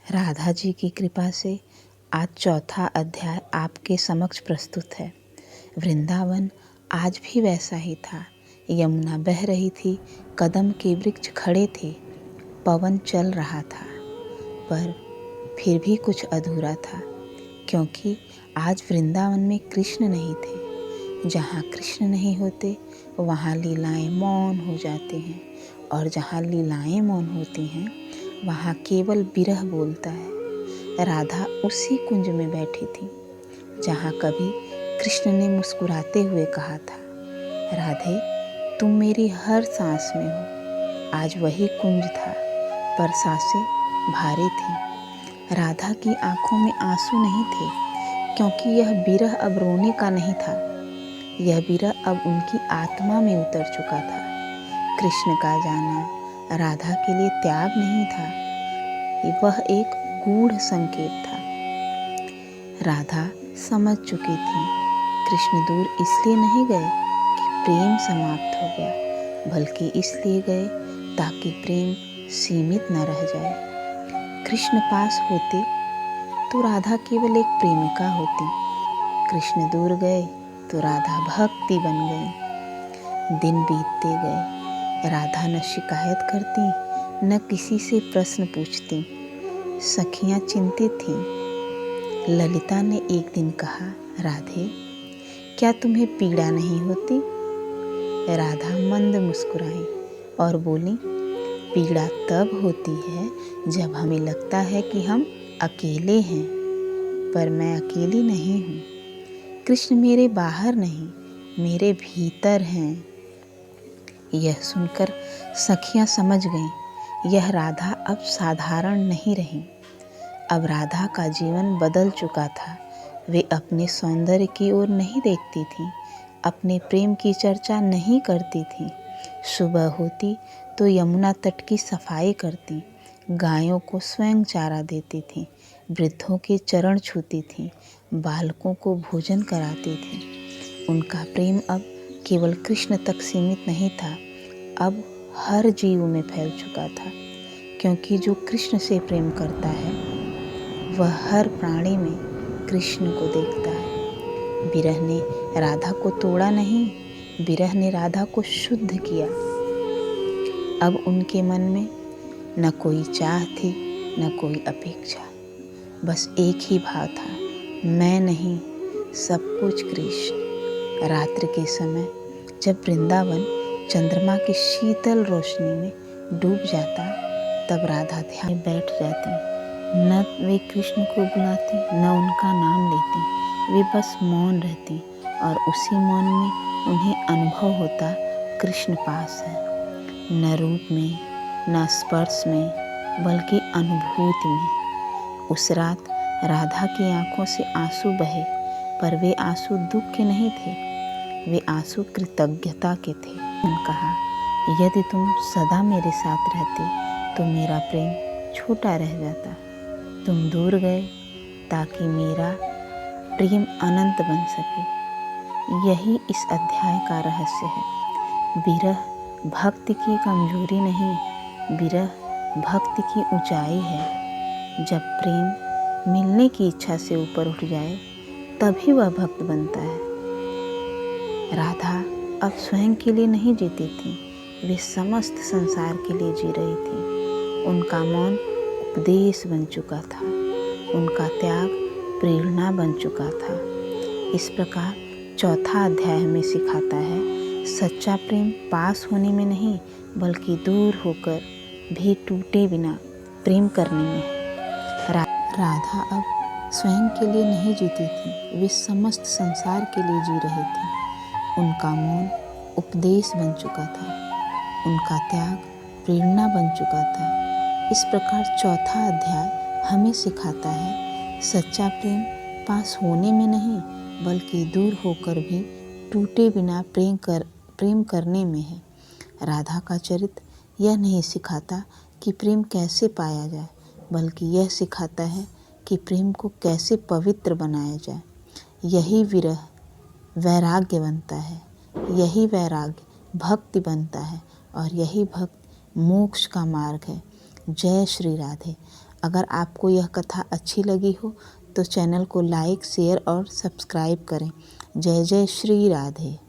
राधा जी की कृपा से आज चौथा अध्याय आपके समक्ष प्रस्तुत है। वृंदावन आज भी वैसा ही था। यमुना बह रही थी, कदम के वृक्ष खड़े थे, पवन चल रहा था, पर फिर भी कुछ अधूरा था, क्योंकि आज वृंदावन में कृष्ण नहीं थे। जहाँ कृष्ण नहीं होते वहाँ लीलाएं मौन हो जाती हैं, और जहाँ लीलाएं मौन होती हैं वहाँ केवल विरह बोलता है। राधा उसी कुंज में बैठी थी जहाँ कभी कृष्ण ने मुस्कुराते हुए कहा था, राधे तुम मेरी हर सांस में हो। आज वही कुंज था, पर सांसें भारी थीं। राधा की आंखों में आंसू नहीं थे, क्योंकि यह विरह अब रोने का नहीं था। यह विरह अब उनकी आत्मा में उतर चुका था। कृष्ण का जाना राधा के लिए त्याग नहीं था, वह एक गूढ़ संकेत था। राधा समझ चुकी थी, कृष्ण दूर इसलिए नहीं गए कि प्रेम समाप्त हो गया, बल्कि इसलिए गए ताकि प्रेम सीमित न रह जाए। कृष्ण पास होते तो राधा केवल एक प्रेमिका होती। कृष्ण दूर गए तो राधा भक्ति बन गई। दिन बीतते गए, राधा न शिकायत करती, न किसी से प्रश्न पूछती। सखियां चिंतित थीं। ललिता ने एक दिन कहा, राधे क्या तुम्हें पीड़ा नहीं होती? राधा मंद मुस्कुराई और बोली, पीड़ा तब होती है जब हमें लगता है कि हम अकेले हैं, पर मैं अकेली नहीं हूँ। कृष्ण मेरे बाहर नहीं, मेरे भीतर हैं। यह सुनकर सखियां समझ गईं, यह राधा अब साधारण नहीं रही। अब राधा का जीवन बदल चुका था। वे अपने सौंदर्य की ओर नहीं देखती थीं, अपने प्रेम की चर्चा नहीं करती थीं। सुबह होती तो यमुना तट की सफाई करती, गायों को स्वयं चारा देती थीं, वृद्धों के चरण छूती थीं, बालकों को भोजन कराती थीं। उनका प्रेम अब केवल कृष्ण तक सीमित नहीं था, अब हर जीव में फैल चुका था, क्योंकि जो कृष्ण से प्रेम करता है वह हर प्राणी में कृष्ण को देखता है। विरह ने राधा को तोड़ा नहीं, विरह ने राधा को शुद्ध किया। अब उनके मन में न कोई चाह थी, न कोई अपेक्षा, बस एक ही भाव था, मैं नहीं, सब कुछ कृष्ण। रात्रि के समय जब वृंदावन चंद्रमा की शीतल रोशनी में डूब जाता, तब राधा ध्यान में बैठ जाती। न वे कृष्ण को बुलाती, न उनका नाम लेती, वे बस मौन रहती, और उसी मौन में उन्हें अनुभव होता, कृष्ण पास है। न रूप में, न स्पर्श में, बल्कि अनुभूति में। उस रात राधा की आंखों से आंसू बहे, पर वे आंसू दुख के नहीं थे, वे आंसू कृतज्ञता के थे। उन्होंने कहा, यदि तुम सदा मेरे साथ रहते तो मेरा प्रेम छोटा रह जाता। तुम दूर गए ताकि मेरा प्रेम अनंत बन सके। यही इस अध्याय का रहस्य है। विरह भक्ति की कमजोरी नहीं, विरह भक्ति की ऊंचाई है। जब प्रेम मिलने की इच्छा से ऊपर उठ जाए, तभी वह भक्त बनता है। राधा अब स्वयं के लिए नहीं जीती थी, वे समस्त संसार के लिए जी रही थी। उनका मौन उपदेश बन चुका था, उनका त्याग प्रेरणा बन चुका था। इस प्रकार चौथा अध्याय हमें सिखाता है, सच्चा प्रेम पास होने में नहीं, बल्कि दूर होकर भी टूटे बिना प्रेम करने में है। राधा अब स्वयं के लिए नहीं जीती थी, वे समस्त संसार के लिए जी रही थी। उनका मौन उपदेश बन चुका था, उनका त्याग प्रेरणा बन चुका था। इस प्रकार चौथा अध्याय हमें सिखाता है, सच्चा प्रेम पास होने में नहीं, बल्कि दूर होकर भी टूटे बिना प्रेम करने में है। राधा का चरित्र यह नहीं सिखाता कि प्रेम कैसे पाया जाए, बल्कि यह सिखाता है कि प्रेम को कैसे पवित्र बनाया जाए। यही विरह वैराग्य बनता है, यही वैराग्य भक्ति बनता है, और यही भक्ति मोक्ष का मार्ग है। जय श्री राधे। अगर आपको यह कथा अच्छी लगी हो तो चैनल को लाइक, शेयर और सब्सक्राइब करें। जय जय श्री राधे।